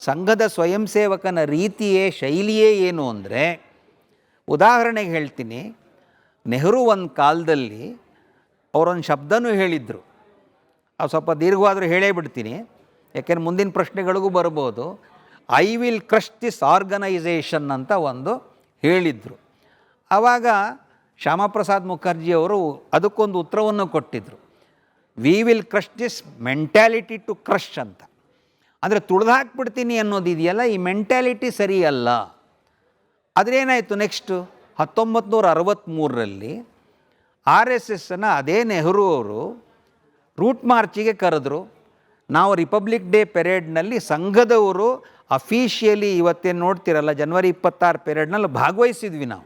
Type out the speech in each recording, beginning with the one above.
ಸಂಘದ ಸ್ವಯಂ ಸೇವಕನ ರೀತಿಯೇ ಶೈಲಿಯೇ ಏನು ಅಂದರೆ, ಉದಾಹರಣೆಗೆ ಹೇಳ್ತೀನಿ, ನೆಹರು ಒಂದು ಕಾಲದಲ್ಲಿ ಅವರೊಂದು ಶಬ್ದನೂ ಹೇಳಿದರು. ಅದು ಸ್ವಲ್ಪ ದೀರ್ಘವಾದರೂ ಹೇಳೇ ಬಿಡ್ತೀನಿ, ಯಾಕೆಂದರೆ ಮುಂದಿನ ಪ್ರಶ್ನೆಗಳಿಗೂ ಬರ್ಬೋದು. I will crush this organization ಅಂತ ಒಂದು ಹೇಳಿದರು. ಆವಾಗ ಶ್ಯಾಮಪ್ರಸಾದ್ ಮುಖರ್ಜಿಯವರು ಅದಕ್ಕೊಂದು ಉತ್ತರವನ್ನು ಕೊಟ್ಟಿದ್ದರು. We will crush this mentality to crush ಅಂತ. ಅಂದರೆ ತುಳಿದು ಹಾಕ್ಬಿಡ್ತೀನಿ ಅನ್ನೋದಿದೆಯಲ್ಲ, ಈ ಮೆಂಟ್ಯಾಲಿಟಿ ಸರಿಯಲ್ಲ. ಅದರೇನಾಯಿತು ನೆಕ್ಸ್ಟು 1963ರಲ್ಲಿ RSSನ ಅದೇ ನೆಹರು ಅವರು ರೂಟ್ ಮಾರ್ಚಿಗೆ ಕರೆದ್ರು. ನಾವು ರಿಪಬ್ಲಿಕ್ ಡೇ ಪೆರೇಡ್ನಲ್ಲಿ ಸಂಘದವರು ಅಫಿಷಿಯಲಿ ಇವತ್ತೇನು ನೋಡ್ತಿರಲ್ಲ ಜನವರಿ 26 ಪೆರೇಡ್ನಲ್ಲಿ ಭಾಗವಹಿಸಿದ್ವಿ ನಾವು.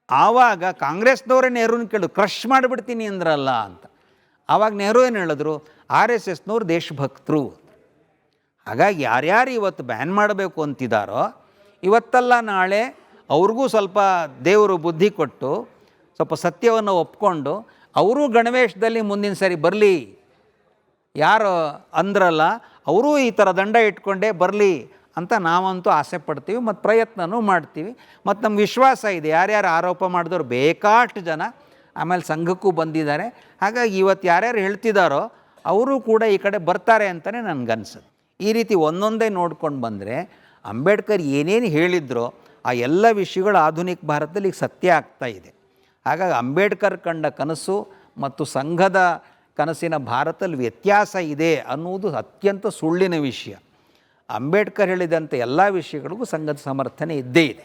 ಆವಾಗ ಕಾಂಗ್ರೆಸ್ನವರೇ ನೆಹರುನ ಕೇಳಿದ್ರು, ಕ್ರಶ್ ಮಾಡಿಬಿಡ್ತೀನಿ ಅಂದ್ರಲ್ಲ ಅಂತ. ಆವಾಗ ನೆಹರು ಏನು ಹೇಳಿದ್ರು, RSSನವ್ರು ದೇಶಭಕ್ತರು. ಹಾಗಾಗಿ ಯಾರ್ಯಾರು ಇವತ್ತು ಬ್ಯಾನ್ ಮಾಡಬೇಕು ಅಂತಿದ್ದಾರೋ, ಇವತ್ತಲ್ಲ ನಾಳೆ ಅವ್ರಿಗೂ ಸ್ವಲ್ಪ ದೇವರು ಬುದ್ಧಿ ಕೊಟ್ಟು ಸ್ವಲ್ಪ ಸತ್ಯವನ್ನು ಒಪ್ಕೊಂಡು ಅವರೂ ಗಣವೇಶದಲ್ಲಿ ಮುಂದಿನ ಸರಿ ಬರಲಿ, ಯಾರು ಅಂದ್ರಲ್ಲ ಅವರೂ ಈ ಥರ ದಂಡ ಇಟ್ಕೊಂಡೇ ಬರಲಿ ಅಂತ ನಾವಂತೂ ಆಸೆ ಪಡ್ತೀವಿ ಮತ್ತು ಪ್ರಯತ್ನವೂ ಮಾಡ್ತೀವಿ. ಮತ್ತು ನಮ್ಗೆ ವಿಶ್ವಾಸ ಇದೆ, ಯಾರ್ಯಾರು ಆರೋಪ ಮಾಡಿದವರು ಬೇಕಾಷ್ಟು ಜನ ಆಮೇಲೆ ಸಂಘಕ್ಕೂ ಬಂದಿದ್ದಾರೆ. ಹಾಗಾಗಿ ಇವತ್ತು ಯಾರ್ಯಾರು ಹೇಳ್ತಿದ್ದಾರೋ ಅವರು ಕೂಡ ಈ ಕಡೆ ಬರ್ತಾರೆ ಅಂತಲೇ ನನಗನ್ಸುತ್ತೆ. ಈ ರೀತಿ ಒಂದೊಂದೇ ನೋಡ್ಕೊಂಡು ಬಂದರೆ ಅಂಬೇಡ್ಕರ್ ಏನೇನು ಹೇಳಿದ್ರೋ ಆ ಎಲ್ಲ ವಿಷಯಗಳು ಆಧುನಿಕ ಭಾರತದಲ್ಲಿ ಈಗ ಸತ್ಯ ಆಗ್ತಾ ಇದೆ. ಹಾಗಾಗಿ ಅಂಬೇಡ್ಕರ್ ಕಂಡ ಕನಸು ಮತ್ತು ಸಂಘದ ಕನಸಿನ ಭಾರತದಲ್ಲಿ ವ್ಯತ್ಯಾಸ ಇದೆ ಅನ್ನುವುದು ಅತ್ಯಂತ ಸುಳ್ಳಿನ ವಿಷಯ. ಅಂಬೇಡ್ಕರ್ ಹೇಳಿದಂಥ ಎಲ್ಲ ವಿಷಯಗಳಿಗೂ ಸಂಘದ ಸಮರ್ಥನೆ ಇದ್ದೇ ಇದೆ.